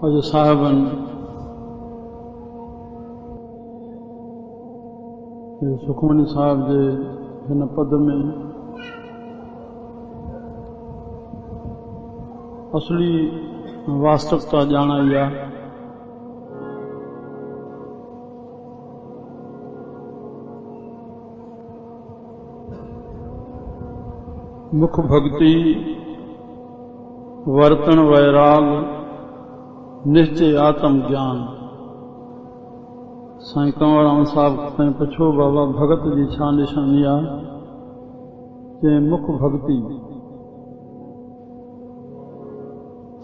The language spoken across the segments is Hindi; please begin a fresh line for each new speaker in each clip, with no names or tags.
अॼु साहिबनि सुखमनी साहिब जे हिन पद में असली वास्तविकता ॼाणाई आहे। मुख भक्ति, वर्तन वैराग, निश्चय आत्म ज्ञान। साईं कंवरराम साहब ताईं पुछो बाबा भगत जी छा निशानी आहे? जे मुख भक्ति,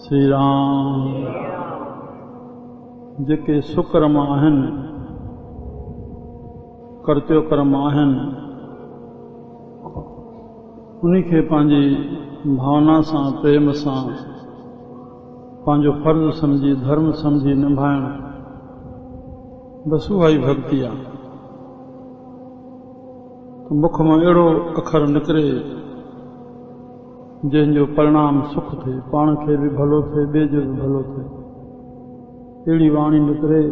श्री राम जेके सुकर्म आहिनि, कर्त्यो कर्म आहिनि, उन्हीं खे पंहिंजी भावना सां, प्रेम सां, पंहिंजो फर्ज़ समझी, धर्म समझी निभाइण, बस उहा ई भक्ति आहे। तो मुख मां अहिड़ो अखर निकिरे जंहिंजो परिणाम सुख थिए, पाण खे बि भलो थिए, ॿिए जो बि भलो थिए, अहिड़ी वाणी निकिरे।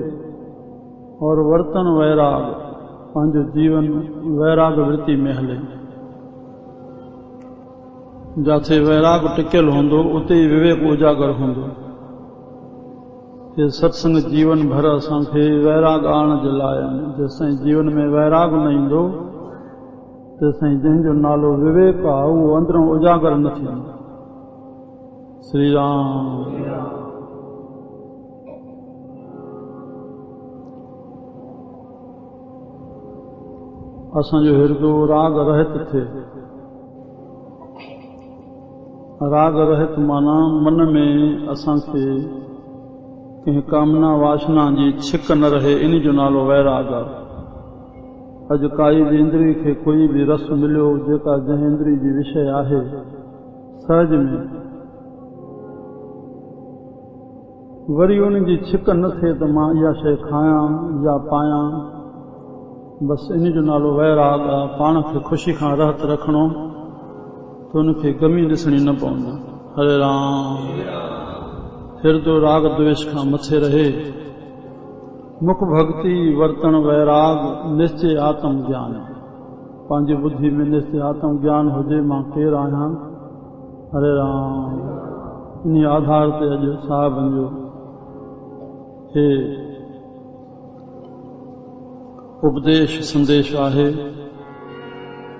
और वर्तन वैराग, पंहिंजो जीवन वैराग वृत्ति में हले। जिथे वैराग टिकियल हूंदो उते ई विवेक उजागर हूंदो। ये सत्संग जीवन भर असांखे वैराग आणण जे लाइ आहिनि। जेसिताईं जीवन में वैराग न ईंदो तेसिताईं जंहिंजो नालो विवेक आहे उहो अंदरों उजागर न थींदो। श्री राम। असांजो हिरदो राग रहित थिए। राग रहित माना मन में असांखे कंहिं कामना वासना जी छिक न रहे, इन जो नालो वैराग आहे। अॼु काई बि इंद्री खे कोई बि रस मिलियो जेका जंहिं इंद्री जी विषय आहे, सहज में वरी उन जी छिक न थिए त मां इहा शइ खायां या पायां, बस इन जो नालो वैराग आहे। पाण खे ख़ुशी खां रहत रखणो तो उनखे गमी ॾिसणी न पवंदी। हरे राम। हिरदो राग द्वेष खां मथे रहे। मुख भक्ति, वर्तन वैराग, निश्चय आत्म ज्ञान। पंहिंजी बुद्धि में निश्चय आत्म ज्ञान हुजे मां केरु आहियां। हरे राम। इन आधार ते अॼु साहिबनि जो हे उपदेश संदेश आहे।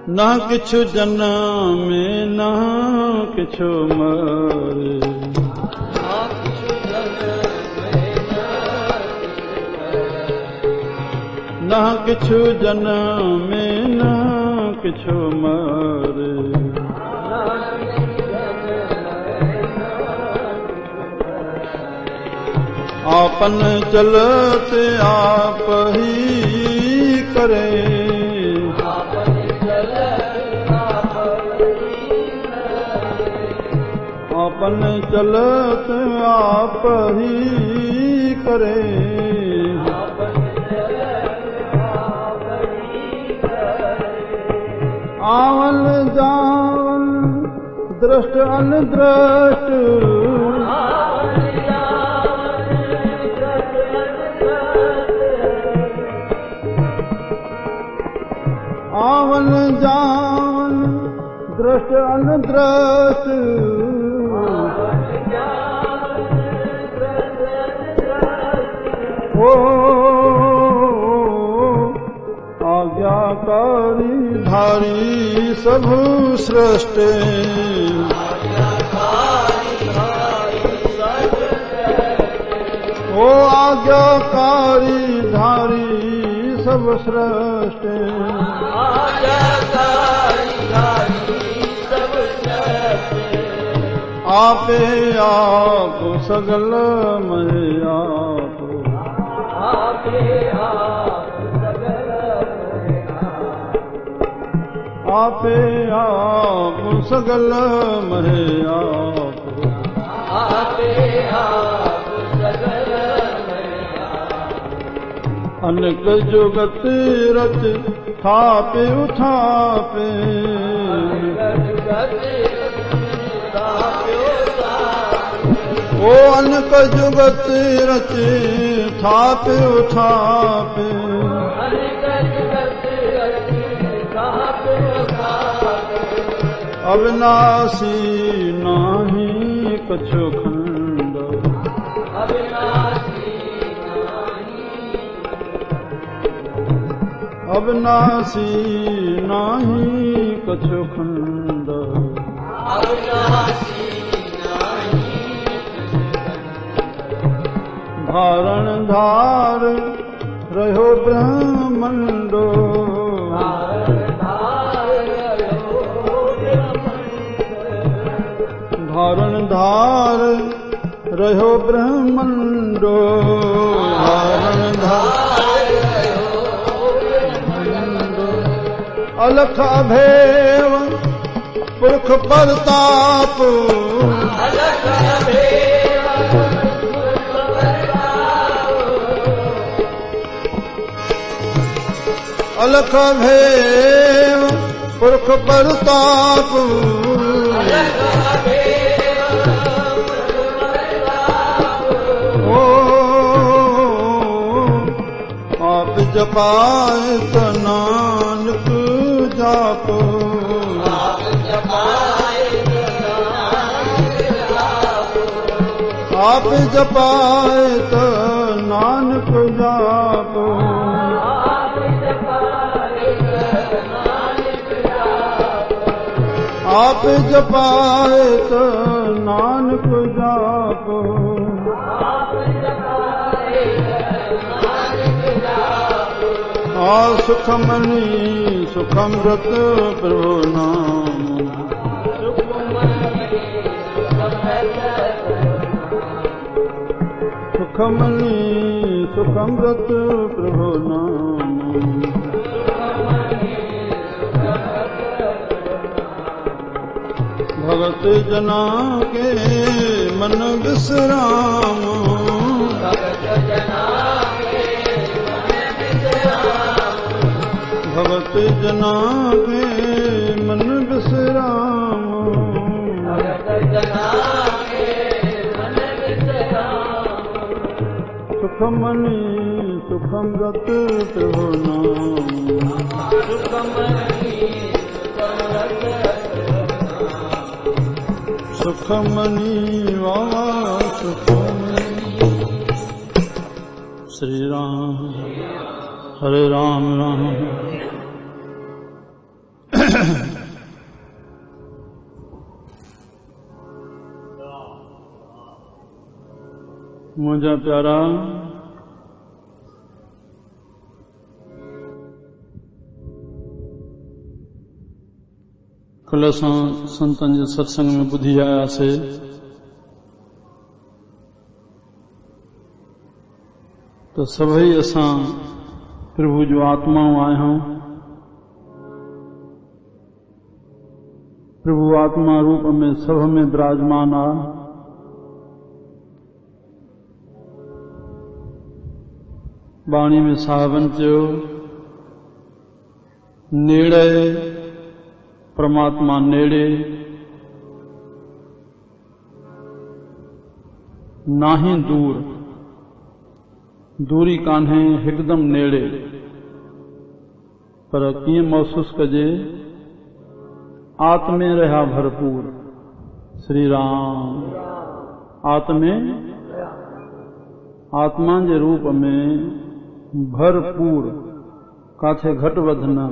न किछु जनमे न किछु मरे, न किछु जनमे न किछु मरे, आपन चलत आप ही करे, अपन चलत आप ही करे, आवल जावल दृष्ट अनदृष्ट, आवल जावल दृष्ट अनदृष्ट, ओ आज्ञाकारी धारी सब सृष्टि, ओ आज्ञाकारी धारी सब सृष्टि, आपे आप सगल मैं आप, आपे आप सगल मैं आप, आपे आप सगल मैं आप, आपे आप सगल मैं आप। अनेक जुगत रच थापे उठापे, ओ अनक जुगत रचे थाप उठाप अविनाशी नाही कछु खंड अविनाशी नाही कछु खंड धारण धार रहो ब्रह्मंडो धारण धार रहो ब्रह्मंडो धारण धार अलख अभेव पुरख परताप अलख अभेव पुरख परताप ओ आप जपाए तो नानक जापो आप जपाए तो नानक जापो आप जपाए तो नानक जापो आ सुखमणि सुखमृत प्रभु नाम सुखमणि सुखमृत प्रभु नाम भगत जना के मन विश्राम भगत जना के मन विश्राम सुखमणि सुखमृत प्रभु नाम सुखमणि वावा सुखमणि श्री राम हरे राम राम मुंहिंजा प्यारा कल्ह असां संतनि जे सत्संग में ॿुधी आयासीं त सभई असां प्रभु जो आत्माऊं आहियूं प्रभु आत्मा रूप में सभ में विराजमान आहे बाणी में साहबन चयो नेड़े परमात्मा नेड़े नाही दूर दूरी कान्हे हिकदम नेड़े पर कीअं महसूस कजे आत्मे रहा भरपूर श्री राम आत्मे आत्मा जे रूप में भरपूर काथे घट वध न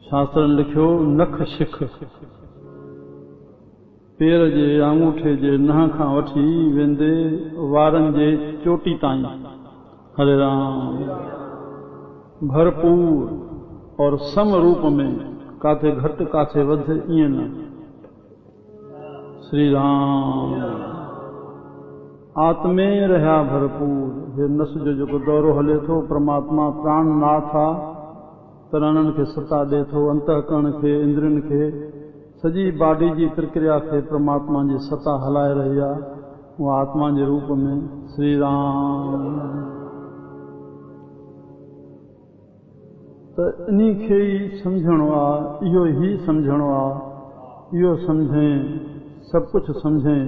शास्त्र लिखियो नख शिख पेर जे आंगूठे जे नह खां वठी वेंदे वारनि जे चोटी ताईं हरे राम भरपूर और सम रूप में काथे घट काथे वध ईअं न श्री राम आत्मे रहा भरपूर हे नस जो जेको दौरो हले थो परमात्मा प्राण नाथ आहे प्राणनि खे सता ॾे थो अंतःकरण खे इंद्रियनि खे सॼी बॉडी जी प्रक्रिया खे परमात्मा जी सता हलाए रही आहे उहा आत्मा जे रूप में श्री राम त इन्ही खे ई सम्झणो आहे इहो ई सम्झणो आहे इहो सम्झे सब कुछ समझें।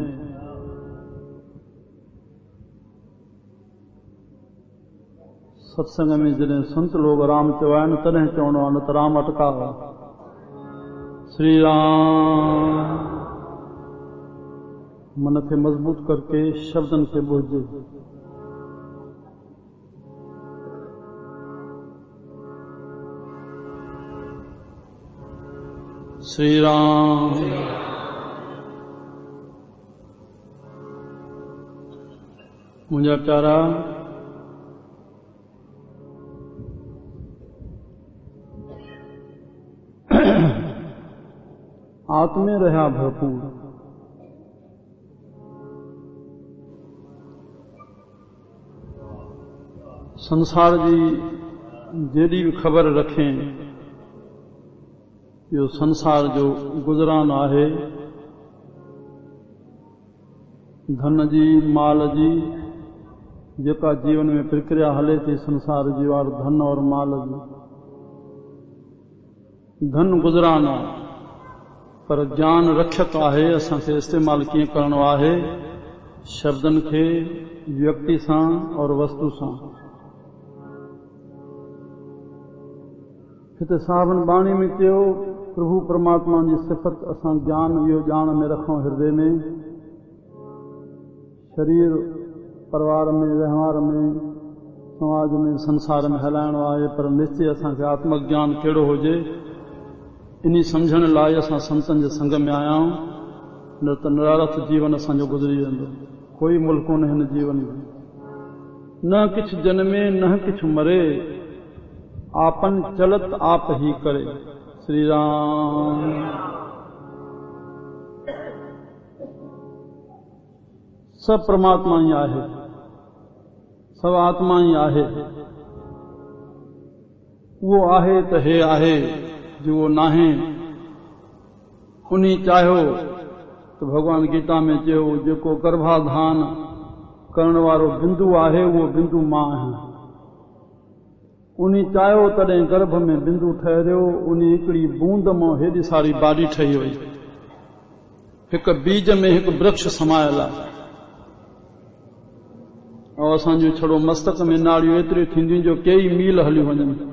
सत्संग में जॾहिं संत लोग राम चयो आहे न तॾहिं चवणो आहे, न त राम अटकाव। श्री राम मन खे मज़बूत करके शब्दन खे ॿुधजे। श्री राम मुंहिंजा प्यारा, आत्मे रहा भरपूर। संसार जी जेॾी भी ख़बर रखें, यो संसार जो गुज़रान आहे। धन जी माल जी जेका जीवन में प्रक्रिया हले थी संसार जी, और धन और माल जी। धन गुज़रान आहे, पर ज्ञान रक्षक आहे। असांखे इस्तेमाल कीअं करणो आहे, शब्दन खे व्यक्ति सां और वस्तु सां। हिते सावण बाणी में चयो, प्रभु परमात्मा जी सिफ़त असां ज्ञान इहो ॼाण में रखूं हृदय में। शरीर परिवार में, व्यवहार में, समाज में, संसार में हलाइणो आहे, पर निश्चय असांखे आत्मज्ञान कहिड़ो हुजे इन्ही सम्झण लाइ असां संतनि जे संग में आया आहियूं। न त निरारथ जीवन असांजो गुज़री वेंदो। कोई मुल्क कोन्हे हिन जीवन में। न किछ जन्मे न किछ मरे, आपन चलत आप ही करे। श्री राम। सब परमात्मा ही आहे, सब आत्मा ही आहे। वो आहे त हे आहे, जो वो नाहे उन्हीं चाहियो। तो भगवान गीता में चयो, जेको गर्भाधान करण वारो बिंदु आहे, वो बिंदु मां आहे। उन्हीं चाहियो तॾहिं गर्भ में बिंदु ठहरियो। उन्हीं हिकिड़ी बूंद मां हेॾी सारी बाडी ठही वई। हिकु बीज में हिकु वृक्ष समायल आहे। और असांजो छड़ो मस्तक में नाड़ियूं एतिरियूं थींदियूं जो कई मील हलियूं वञनि।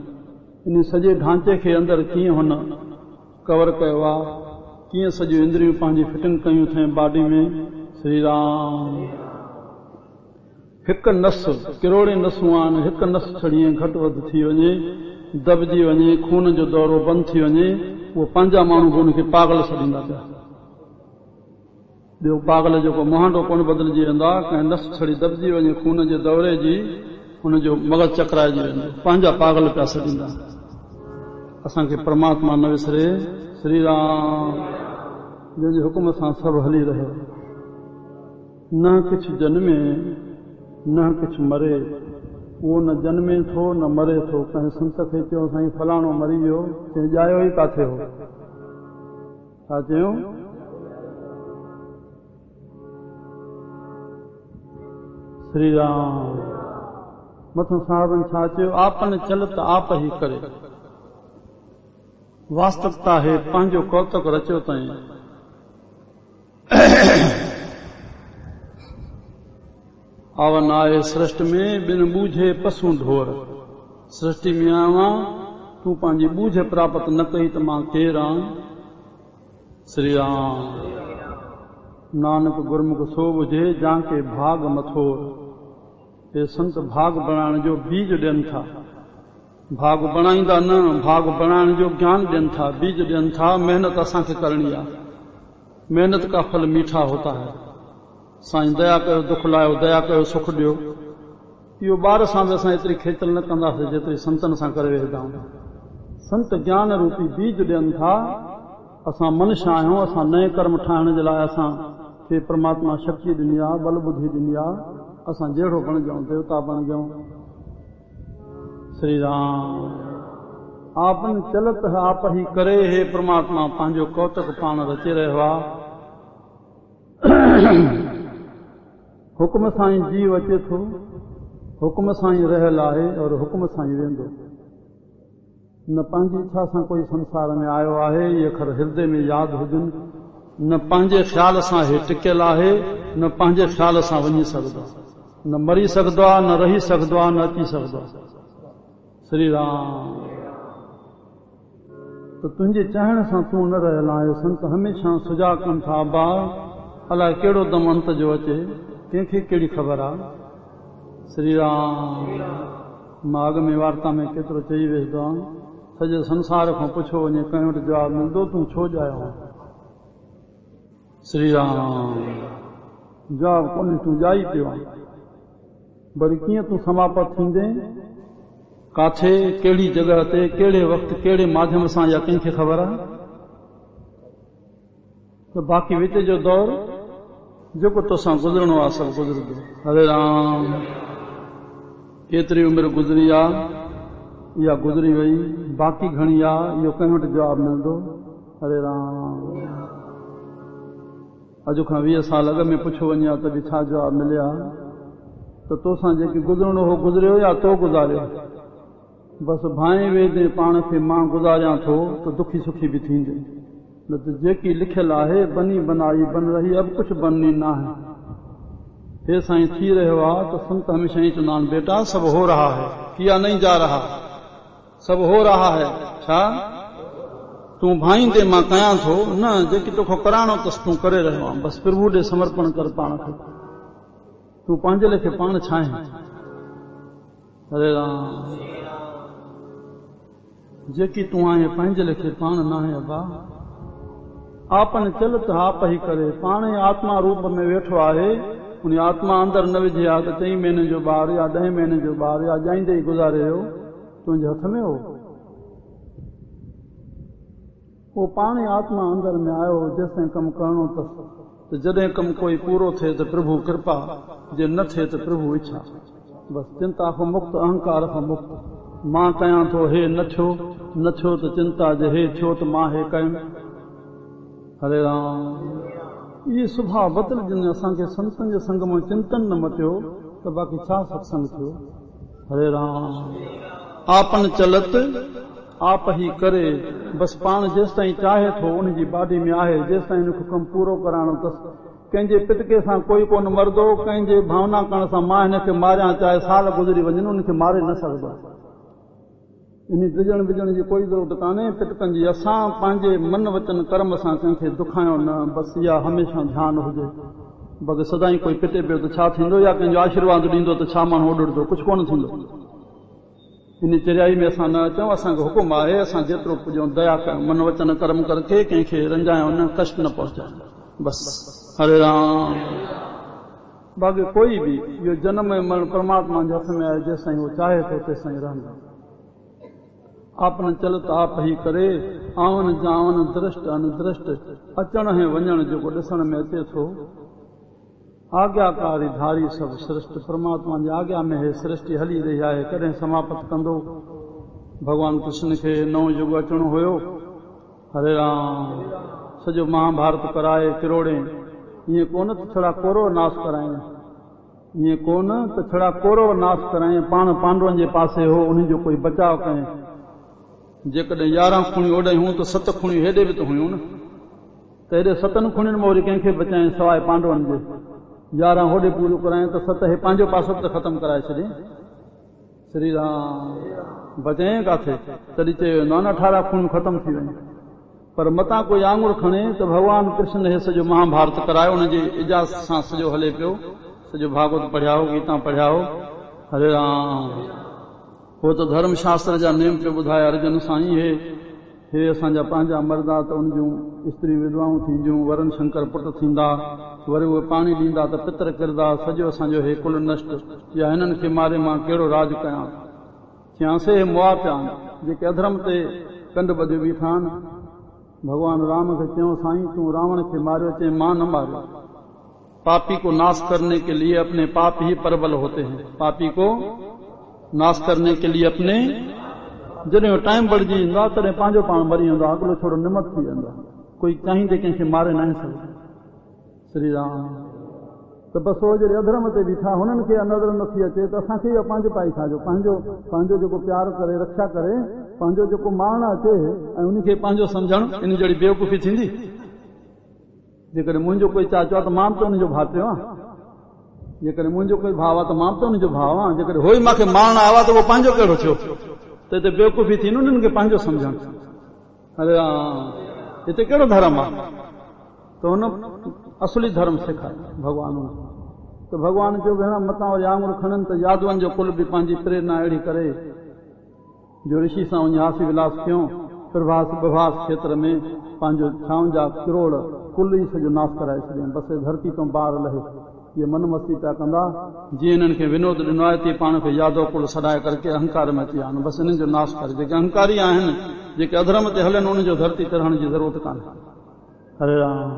इन सॼे ढांचे खे अंदरि कीअं हुन कवर कयो आहे, कीअं सॼियूं इंद्रियूं पंहिंजी फिटिंग कयूं अथई बाडी में। श्री राम। हिकु नस, किरोड़े नसूं आहिनि, हिकु नस छड़ीअ घटि वधि थी वञे, दॿिजी वञे, खून जो दौरो बंदि थी वञे, उहो पंहिंजा माण्हू बि उनखे पागल छॾींदा पिया। ॿियो पागल जेको मुहांडो कोन बदिलजी वेंदा, कंहिं नस छड़ी दॿिजी वञे खून जे दौरे जी, हुनजो मग़ज़ चकराइजी वेंदो, पंहिंजा पागल पिया छॾींदा। असांखे परमात्मा न विसरे। श्री राम। जंहिंजे हुकुम सां सभु हली रहे। न किछ जन्मे न किछ मरे, उहो न जन्मे थो न मरे थो। कंहिं संत खे चयो, साईं फलाणो मरी वियो, चई ॼायो ई काथे हो। छा चयूं? श्री राम। मथों साहबन छा चयो? आपन चलत आप ही करे। वास्तविकता है पंहिंजो कौतुक रचियो ताईं। आवन आए सृष्टि में बिन बूझे पशु ढोर। सृष्टि में आवां, तूं पंहिंजी बूझ प्राप्त न कई त मां केरु आहियां। श्री राम। नानक गुरमुख सो बुझे जांके भाग मथोर। ये संत भाग बणाइण जो बीज ॾियनि था। भाग बणाईंदा न, भाग बणाइण जो ज्ञान ॾियनि था, बीज ॾियनि था। मेहनत असांखे करणी आहे। मेहनत का फल मीठा होता है। साईं दया कयो, दुख लायो, दया कयो, सुख ॾियो। इहो ॿार सां बि असां एतिरी खेचल न कंदासीं जेतिरी संतनि सां करे वेंदा आहियूं। संत ज्ञान रूपी बीज ॾियनि था। असां मनुष्य आहियूं। असां नए कर्म ठाहिण जे लाइ असांखे परमात्मा शक्ति ॾिनी आहे, बल बुद्धि ॾिनी आहे। असां जहिड़ो बणिजऊं, देवता बणिजऊं। श्री राम। आपन चलत आप ही करे। हे परमात्मा पंहिंजो कौतुक पाण रचे रहियो आहे। हुकुम सां ई जीव अचे थो, हुकुम सां ई रहियल आहे और हुकुम सां ई वेंदो। न पंहिंजी इच्छा सां कोई संसार में आयो आहे। ये अखर हृदय में यादि हुजनि। न पंहिंजे ख़्याल सां हे टिकियल आहे, न पंहिंजे ख़्याल सां वञी सघंदो, न मरी सघंदो आहे, न रही सघंदो आहे, न अची सघंदो आहे। श्री राम। त तुंहिंजे चाहण सां तूं न रहियल आहे। संत हमेशह सुजाग कनि था, बा अलाए कहिड़ो दम अंत जो अचे, कंहिंखे कहिड़ी ख़बर आहे। श्री राम। मां अॻ में वार्ता में केतिरो चई वेंदो आहियां, सॼे संसार खां पुछो वञे कंहिं वटि जवाबु मिलंदो, तूं छो ॼायो। श्री राम। जवाबु कोन्हे, तूं ॼाई पियो आहे। वरी कीअं तूं समापत थींदे, काथे, कहिड़ी जॻह ते, कहिड़े वक़्तु, कहिड़े माध्यम सां, या कंहिंखे ख़बर आहे। त बाक़ी विच जो दौर जेको तोसां गुज़रणो आहे सभु गुज़रंदो। हरे राम। केतिरी उमिरि गुज़री आहे, इहा गुज़री वई, बाक़ी घणी आहे, इहो कंहिं वटि जवाबु मिलंदो। हरे राम। अॼु खां 20 साल अॻ में पुछो वञे त बि छा जवाबु मिलिया, त तोसां जेकी गुज़रणो हो गुज़रियो या तो गुज़ारियो। बसि भाई वेदे पाण खे मां गुज़ारियां थो त दुखी सुखी बि थींदे, न त जेकी लिखियल आहे बनी बनाई बन रही, अब कुछ बननी न है। हे साईं थी रहियो आहे त संत हमेशह ई चवंदा आहिनि, बेटा सब हो रहा है, किया नहीं जा रहा, सब हो रहा है। छा तूं भाईंदे मां कयां थो, न जेकी तोखो कराइणो अथसि तूं करे रहियो आहे। बसि प्रभु ॾे समर्पण कर पाण खे, तूं पंहिंजे लेखे पाण छा आहे। हरे राम। जेकी तूं आहीं पंहिंजे लेखे पाण न आहे। अबा आपन चलत आप ही करे, पाण ई आत्मा रूप में वेठो आहे, उन आत्मा अंदर न विझे आहे त 3 महीने जो ॿार या 10 महीने जो ॿार या जाईंदे ई गुज़ारे वियो, तुंहिंजे हथ में हो। वो पाण ई आत्मा अंदर में आयो, जेसिताईं कमु करणो अथसि, त जॾहिं कमु कोई पूरो थिए त प्रभु कृपा, जे न थिए त प्रभु इच्छा। बसि चिंता खां मुक्त, अहंकार खां मुक्त। मां कयां थो, हे न थियो, न थियो त चिंता जे, हे थियो त मां हे कयुमि। हरे राम। इहे सुभाउ बदिलजनि। असांखे संतनि जे संग में चिंतन न मटियो त बाक़ी छा सत्संग थियो। हरे राम। आपन चलत आप ही करे, बसि पाण जेसिताईं चाहे थो उनजी बाडी में आहे, जेसिताईं उनखे कमु पूरो कराइणो अथसि। कंहिंजे पिटके सां कोई कोन मरदो, कंहिंजे भावना करण सां मां हिनखे मारियां, चाहे साल गुज़री वञनि, उनखे मारे न सघंदो। इन डिॼण विझण जी कोई ज़रूरत कान्हे। पिटकनि जी असां पंहिंजे मन वचन कर्म सां कंहिंखे दुखायो न, बसि इहा हमेशह ध्यानु हुजे। बग़ैर सदाईं कोई पिटे पियो त छा थींदो, या कंहिंजो आशीर्वाद ॾींदो त छा माण्हू ओॾड़ंदो, कुझु कोन थींदो। इन चरियाई में असां न अचूं। असांखे हुकुम आहे, असां जेतिरो पुॼूं दया कयूं, मन वचन कर्म करके कंहिंखे रंजायूं न, कष्ट न पहुचायूं। बसि। हरे राम। बाक़ी कोई बि इहो जनम ऐं मरण परमात्मा जे हथ में आहे, जेसिताईं उहो चाहे थो तेसिताईं रहंदो। आपन चलत आप ही करे, आवन जावन दृष्ट अनुदृष्ट, अचण ऐं वञण जेको ॾिसण में अचे थो। आज्ञाकारी धारी सभु सृष्टि, परमात्मा जी आज्ञा में हे सृष्टि हली रही आहे। कॾहिं समाप्त कंदो। भॻवान कृष्ण खे 9 युग अचणो हुयो। हरे राम। सॼो महाभारत कराए किरोड़े, ईअं कोन त छड़ा कोरो नाश कराए, ईअं कोन त छड़ा कोरो नाश कराए, पाण पांडवनि जे पासे हो, उन जो कोई बचाव कयईं। जेकॾहिं 11 खूणियूं ओॾे हूं त 7 खूणियूं हेॾे बि त हुयूं न, त हेॾे 7 खूणियुनि में वरी कंहिंखे बचाए सवाइ पांडवनि जे। 11 होॾे पूरियूं कराए त 7 हे पंहिंजो पासो त ख़तमु कराए छॾे। श्री राम। बचाए काथे, तॾहिं चयो न 18 खूणियूं ख़तमु थी वयूं। पर मतां कोई आंगुर खणे त भॻवान कृष्ण हे सॼो महाभारत करायो, उनजी इजाज़त सां सॼो हले पियो। सॼो भागवत पढ़ियाओ, गीता पढ़ियाओ। हरे राम। हो त धर्मशास्त्र जा नेम पियो ॿुधाए अर्जुन साईं, हे असांजा पंहिंजा मर्दा त उन जूं स्त्री विधवाऊं थींदियूं, वरुण शंकर पुट थींदा, वरी उहे पाणी ॾींदा त पितर किरंदा, सॼो असांजो हे कुल नष्ट, या हिननि खे मारे मां कहिड़ो राज कयां। थियासीं हे मुआफ़ियान जेके अधर्म ते कंड ॿधियूं बीठा आहिनि। भॻवान राम खे चयो, साईं तूं रावण खे मारियो, चई मां न मारियो। पापी को नाश करने के लिए अपने पाप ही प्रबल होते हैं। पापी को नाश करने के लिए अपने, जॾहिं टाइम बढ़जी वेंदो आहे तॾहिं पंहिंजो पाण मरी वेंदो आहे, अॻिलो थोरो निमत थी वेंदो आहे। कोई चाहींदे कंहिंखे मारे न सघे। श्री राम। त बसि उहो जॾहिं अधर्म ते बीठा, हुननि खे नज़र नथी अचे त असांखे इहो पंहिंजे पाई छाजो। पंहिंजो जेको प्यारु करे, रक्षा करे, पंहिंजो जेको मारण अचे ऐं उनखे पंहिंजो सम्झणु, इन जहिड़ी बेवकूफ़ी थींदी। जेकॾहिं मुंहिंजो कोई चाचो आहे त मां बि त हुनजो भाटियो आहियां, जेकॾहिं मुंहिंजो कोई भाउ आहे त मां बि त हुनजो भाउ आहियां, जेकॾहिं हो ई मूंखे मारणु आयो आहे त उहो पंहिंजो कहिड़ो थियो, त हिते बेवकूफ़ी थी न उन्हनि खे पंहिंजो सम्झणु। अरे हिते कहिड़ो धर्म आहे? त हुन असली धर्म सेखारियो भॻवान। त भॻवान चयो भेण मतां वरी आङुर खणनि त यादवनि जो कुल बि पंहिंजी प्रेरणा अहिड़ी करे जो ऋषि सां वञी हासी विलास कयूं, प्रभास खेत्र में पंहिंजो छाउनि जा किरोड़ कुल ई सॼो नाश कराए छॾियऊं। बसि धरती तो ॿार लहे, ये मन मस्ती पिया कंदा, जीअं हिननि खे विनोद ॾिनो आहे तीअं पाण खे यादव कुल सॾाए करके अहंकार में अची आहिनि। बसि हिननि जो नाश करे, जेके अहंकारी आहिनि, जेके अधर्म ते हलनि, उन्हनि जो धरती ते रहण जी ज़रूरत कान्हे। हरे राम।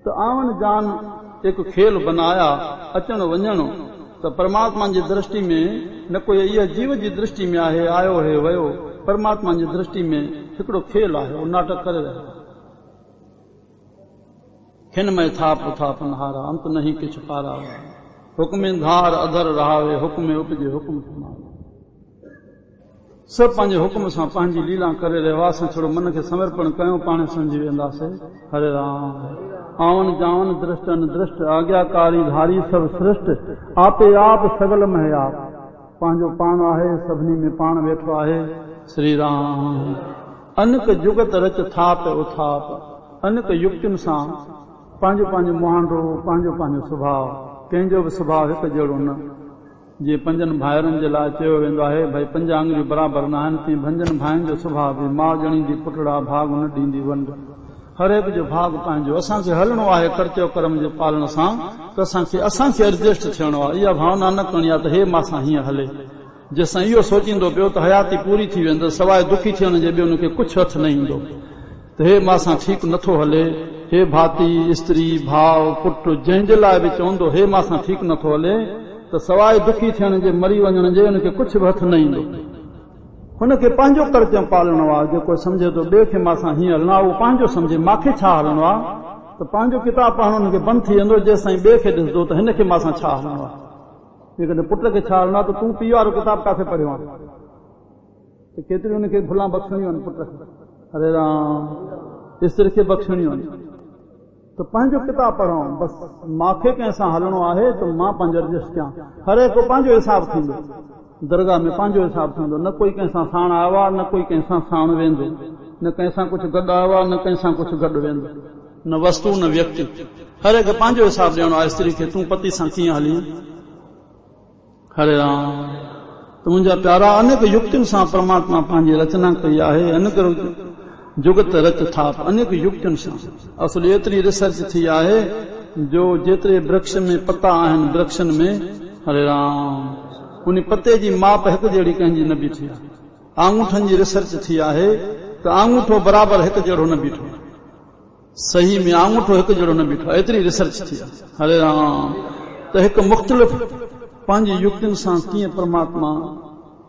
त आवन जान एक खेल बनाया, अचण वञण त परमात्मा जी दृष्टि में न कोई इहा जीव जी दृष्टि में आहे, आयो है वियो, परमात्मा जी दृष्टि में हिकिड़ो खेल आहे, उहो नाटक करे रहियो। खिन में थाप थाप नहारा, अंत नहीं किछ पारा, हुक्म धार अधर रहावे, हुक्म उपजे हुक्म समावे। सभु पंहिंजे हुक्म सां पंहिंजी लीला करे रहिया। असां थोरो मन खे समर्पण कयूं, पाण सम्झी वेंदासीं। हरे राम। आवन जावन दृष्टन दृष्ट, आज्ञाकारी धारी सब सृष्ट, आपे आप सगल में आप, पंहिंजो पाण आहे, सभिनी में पाण वेठो आहे। श्री राम। अनक जुगत रच थाप उथाप, अनक युक्तियुनि सां पंहिंजो पंहिंजो मुहांडो, पंहिंजो पंहिंजो सुभाउ, कंहिंजो बि सुभाउ हिकु जहिड़ो न। जीअं पंजनि भाइरनि जे लाइ चयो वेंदो आहे भई 5 आङुरियूं बराबरि न आहिनि, तीअं पंजनि भाइनि जो सुभाउ बि माउ ॼणींदी पुटड़ा, भाग न ॾींदी वंड। हर हिकु जो भाग पंहिंजो। असांखे हलणो आहे कर्चो कर्म जे पालण सां, त असांखे एडजस्ट थियणो आहे। इहा भावना न करणी आहे त हे मां हीअं हले। जंहिंसां इहो सोचींदो पियो त हयाती पूरी थी वेंदो, सवाइ दुखी थियण जे ॿियो हुनखे कुझु हथ न ईंदो, त हे मां ठीकु नथो हले। हे भाती, स्त्री, भाउ, पुटु, जंहिंजे लाइ बि चवंदो हे मां ठीकु नथो हले, त सवाइ दुखी थियण जे, मरी वञण जे हुनखे कुझु बि हथ न ईंदो। हुनखे पंहिंजो कर्तव्य पालणो आहे। जेको सम्झे थो ॿिए खे मां हीअं हलणो आहे, उहो पंहिंजो सम्झे मूंखे छा हलणो आहे, त पंहिंजो किताबु पढ़णु हुनखे बंदि थी वेंदो। जेसिताईं ॿिए खे ॾिसंदो त हिनखे मां छा हलणो आहे। जेकॾहिं पुट खे छा हलणो आहे त तूं पीउ वारो किताबु किथे पढ़ियो आहे, त केतिरियूं हुनखे भुलां बख़्शणियूं आहिनि पुट खे। हरे राम। स्त्री खे बख़्शणियूं आहिनि, त पंहिंजो किताबु पढ़ो। बसि मूंखे कंहिंसां हलणो आहे त मां पंहिंजो एडजस्ट कयां। हर हिकु पंहिंजो हिसाबु थींदो, दरगाह में पंहिंजो हिसाबु थींदो। न कोई कंहिंसां साण आयो आहे, न कोई कंहिंसां साण वेंदो, न कंहिंसां कुझु गॾु आयो आहे, न कंहिंसां कुझु गॾु वेंदो, न वस्तु न व्यक्ति। हर हिकु पंहिंजो हिसाबु ॾियणो आहे स्त्री खे। तूं पति सां कीअं हली। हरे राम। त मुंहिंजा प्यारा, अनेक युक्तियुनि सां परमात्मा पंहिंजी रचना कई आहे। अनेक जुगत रच थाप, अनेक युक्तियुनि सां। असुल एतिरी रिसर्च थी आहे जो जेतिरे वृक्ष में पता आहिनि वृक्षनि में, हरे राम, उन पते जी माप हिकु जहिड़ी कंहिंजी न बीठी आहे। आंगूठनि जी रिसर्च थी आहे त आंगूठो बराबरि हिकु जहिड़ो न बीठो, सही में आंगूठो हिकु जहिड़ो न बीठो, एतिरी रिसर्च थी आहे। हरे राम। त हिकु मुख़्तलिफ़ पंहिंजी युक्तियुनि सां कीअं परमात्मा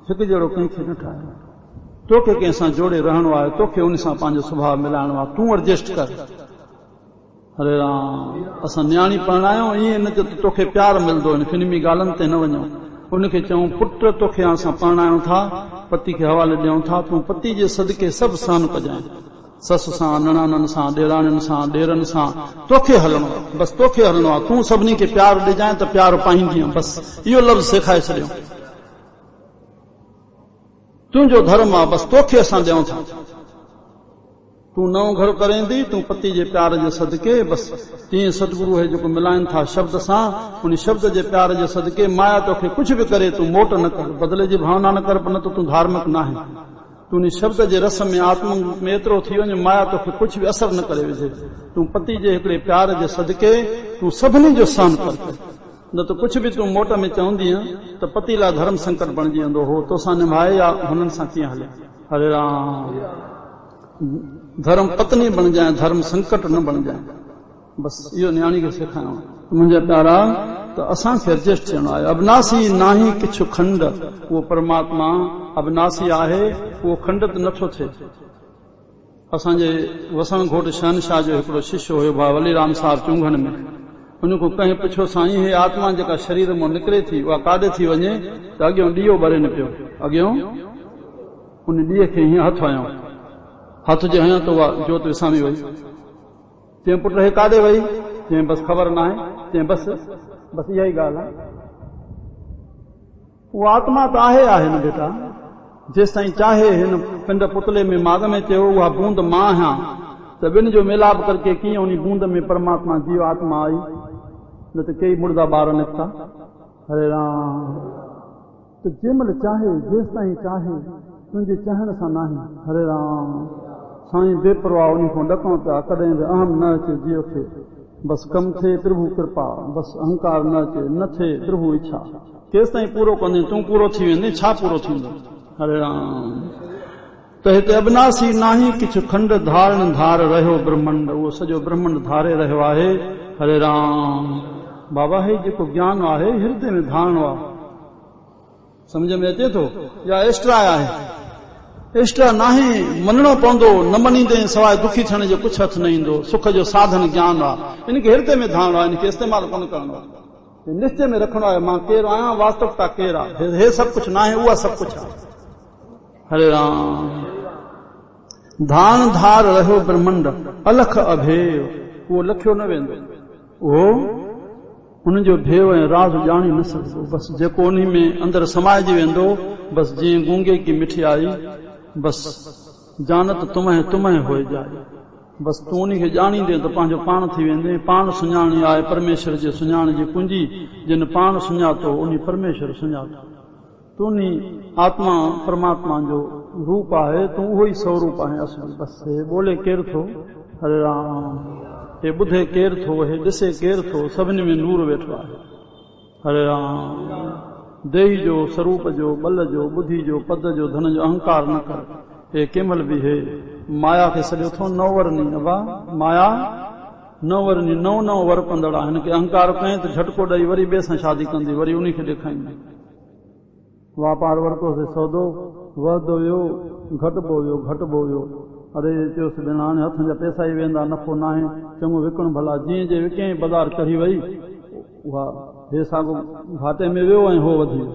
हिकु जहिड़ो कंहिंखे न ठाहे। तोखे कंहिंसां जोड़े रहणो आहे, तोखे उन सां पंहिंजो सुभाउ मिलाइणो आहे, तूं एडजस्ट कर। हरे राम। असां न्याणी पढ़ायूं, ईअं न त तोखे प्यार मिलंदो, इन फिल्मी ॻाल्हियुनि ते न वञूं। उनखे चऊं पुट तोखे असां पढ़ायूं था, पति खे हवाले ॾियूं था, तूं पति जे सदके सभु सहन कजांइ, ससु सां, निणाननि सां, ॾेराणियुनि सां, ॾेरनि सां। तोखे हलणो आहे, बसि तोखे हलणो आहे। तूं सभिनी खे प्यार ॾिजांइ त प्यार पाईंदीअ। बसि इहो लफ़्ज़ सेखारे छॾियो। तुंहिंजो धर्म आहे, बसि तोखे असां ॾियूं था। तूं नओं घर करेंदी, तूं पति जे प्यार जे सदके, बसि तीअं सतगुरू हे जेको मिलाइनि था शब्द सां, उन शब्द जे प्यार जे सदके माया तोखे कुझु बि करे तूं मोट न कर, बदिले जी भावना न कर, न त तूं धार्मिक न आहे। तूं उन शब्द जे रस में आत्म में एतिरो थी वञे, माया तोखे कुझु बि असर न करे विझे। तूं पति जे हिकिड़े प्यार जे सदके तूं सभिनी जो सहन कर, न त कुझु बि तूं मोट में चवंदीअ त पति लाइ धर्म संकट बणिजी वेंदो हो, तोसां निभाए या हुननि सां कीअं हले। हरे राम। धर्म पत्नी बणिजांइ, धर्म संकट न बणिजांइ। बसि इहो न्याणी खे सेखारिणो। मुंहिंजा प्यारा, त असांखे एडजस्ट थियणो आहे। अविनाशी नाही किछु खंड, उहो परमात्मा अविनाशी आहे, उहो खंडित नथो थिए। असांजे वसण घोट शहनशाह जो हिकिड़ो शिष्य हुयो भाउ वलीराम साहिब चुंगन में। उनखां कंहिं पुछियो, साईं हे आत्मा जेका शरीर मां निकिरे थी उहा काॾे थी वञे, त अॻियां ॾीओ ॿरे न पियो। अॻियां उन ॾीए खे हीअं हथु हयो, हथ जे हयो त उहा जोत विसामी वई। चई पुट हे काॾे वई? चई बस ख़बर न आहे। चई बस इहा ई ॻाल्हि आहे। उहा आत्मा त आहे न बेटा। जेसि ताईं चाहे हिन पिंड पुतले में माग में चयो उहा बूंद मां आहियां, त ॿिनि जो मिलाप करके कीअं उन बूंद में परमात्मा जीव आत्मा आई, न त कई मुर्दा ॿार निकिता। हरे राम। त जंहिं महिल चाहे, जेसि ताईं चाहे, तुंहिंजे चाहण सां न आहे। हरे राम। साईं बेपरवाह उन खां ॾकूं पिया, कॾहिं बि अहम न अचे जीव खे। बसि कमु थिए प्रभु कृपा, बसि अहंकार न अचे, न थिए प्रभु इच्छा। केसि ताईं पूरो कंदे तूं पूरो थी वेंदे, छा पूरो थींदो? हरे राम। त हिते अविनाशी नाही किछु खंड धारण धार रहियो ब्रह्मंड, उहो सॼो ब्रह्मंड धारे रहियो आहे। हरे राम। बाबा हे जेको ज्ञान आहे हृदय में धारणो आहे। सम्झ में अचे थो या एक्स्ट्रा आहे? एक्स्ट्रा नाहे, मञणो पवंदो। न मञींदे सवाइ दुखी थियण जो कुझु हथ न ईंदो। सुख जो साधन ज्ञान आहे, इनखे हृदय में धारणो आहे, इनखे इस्तेमालु कोन करणो आहे। निश्चय में रखणो आहे मां केरु आहियां, वास्तविकता केरु आहे। हे सभु कुझु न आहे, उहा सभु कुझु आहे। हरे राम। धान धार रहियो ब्रह्मंड अलख अभेव, उहो लखियो न वेंदो। उहो उनजो भेव ऐं राज़ ॼाणी न सघंदो। बसि जेको उन में अंदरि समाइजी वेंदो, बसि जीअं गूंगे की मिठियाई, बसि जानत तुम्हें हो जाए। बसि तूं उन खे ॼाणींदे त पंहिंजो पाण थी वेंदे। पाण सुञाणी आहे परमेश्वर जे सुञाण जी कुंजी। जिन पाण सुञातो उन परमेश्वर सुञातो। तूं आत्मा परमात्मा जो रूप आहे, तूं उहो ई स्वरूप आहे असली। बसि हे ॿोले केरु थो? हरे राम। हे ॿुधे केरु थो? हे ॾिसे केरु थो? सभिनी में नूर वेठो आहे। हरे राम। देही जो, स्वरूप जो, बल जो, बुद्धि जो, पद जो, धन जो अहंकार न कर। हे केमल बि हे माया खे सॼो थो नवरनी। अबा माया नवरनी, नव वर पंदड़ आहे। हिनखे अहंकार कयईं त झटको ॾेई वरी ॿिए सां शादी कंदी, वरी उन खे ॾेखारींदी। वापार वरितोसीं सौदो, वधंदो वियो, घटिबो वियो। अरे चयोसि भेण हाणे हथनि जा पैसा ई वेंदा, नफ़ो न आहे, चङो विकण भला। जीअं जे विकियईं बाज़ार चढ़ी वई, उहा हे साॻो घाटे में वियो ऐं हो वधी वियो।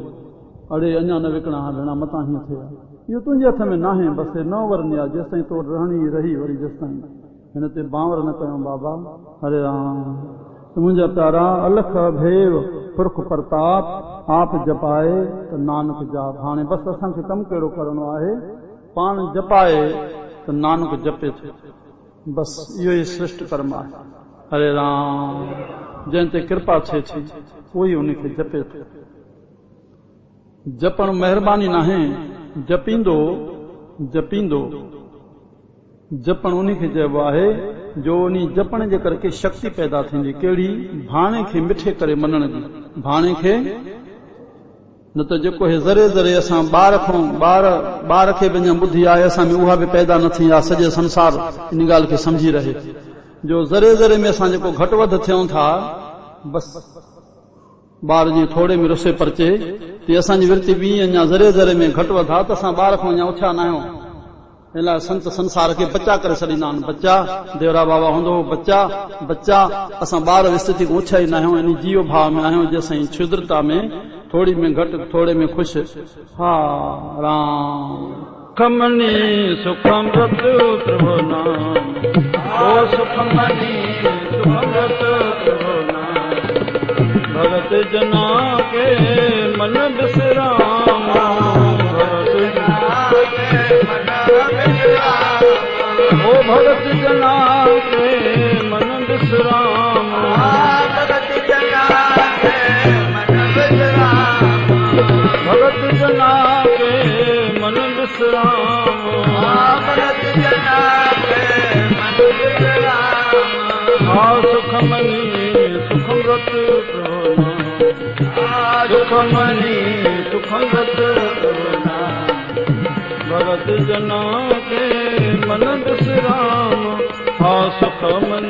अड़े अञा न विकणा, हा भेण मतां हीअं थिए। इहो तुंहिंजे हथ में न आहे। बसि न वरनी आहे, जेसि ताईं तो रहणी रही, वरी जेसि ताईं हिन ते बांवर न कयूं बाबा। हरे राम। मुंहिंजा प्यारा अलख भेव पुरख प्रताप आप जपाए त नानक जाप। हाणे बसि असांखे कमु कहिड़ो करणो आहे? पाण जपाए त नानक जपे थो। बसि इहो ई श्रेष्ठ कर्म आहे। हरे राम। जंहिं ते कृपा थिए थी उहो ई उनखे जपे थो। जपण महिरबानी न आहे, जपींदो। जपण उन खे चइबो आहे जो उन जपण जे करके शक्ति पैदा थींदी। कहिड़ी? भाणे खे मिठे करे मञण जी। भाणे खे न त जेको हे ज़रे ज़रे असां ॿार खे पंहिंजा बुद्धि आहे असां में, उहा बि पैदा न थी आहे। सॼे संसार इन ॻाल्हि खे सम्झी रहे। जो ज़रे ज़रे में असां जेको घटि वधि थियूं था, बसि ॿार जीअं थोरे में रुसे परचे, तीअं असांजी वृत्ति बि अञा ज़रे ज़रे में घटि वधि आहे, त असां ॿार खां अञा उथिया न आहियूं। इन लाइ संत संसार खे बच्चा करे छॾींदा आहिनि। बच्चा देवरा बाबा हूंदो हो, बच्चा। असां ॿार स्थिति खां उथिया ई न आहियूं। इन जीव भाव में आहियूं, जंहिंसां क्षुद्रता में, थोड़ी में घटि, थोड़े में ख़ुशि। हा राम। सुखमनी सुखम रत प्रभु नाम, ओ सुखमनी सुखम रत प्रभु नाम। भगत जना के मन बिसराम, भगत जना के मन बिसराम। ओ भगत जना के मन बिसराम, भगत जना के मन बिसराम। भगत जना के मन बिसराम, भगत जना के मन बिसराम। हा सुखमनी सुखम रत प्रभु नाम, सुखमनी सुखम रत प्रभु नाम। भगत जना के मन बिसराम, हा सुखमनी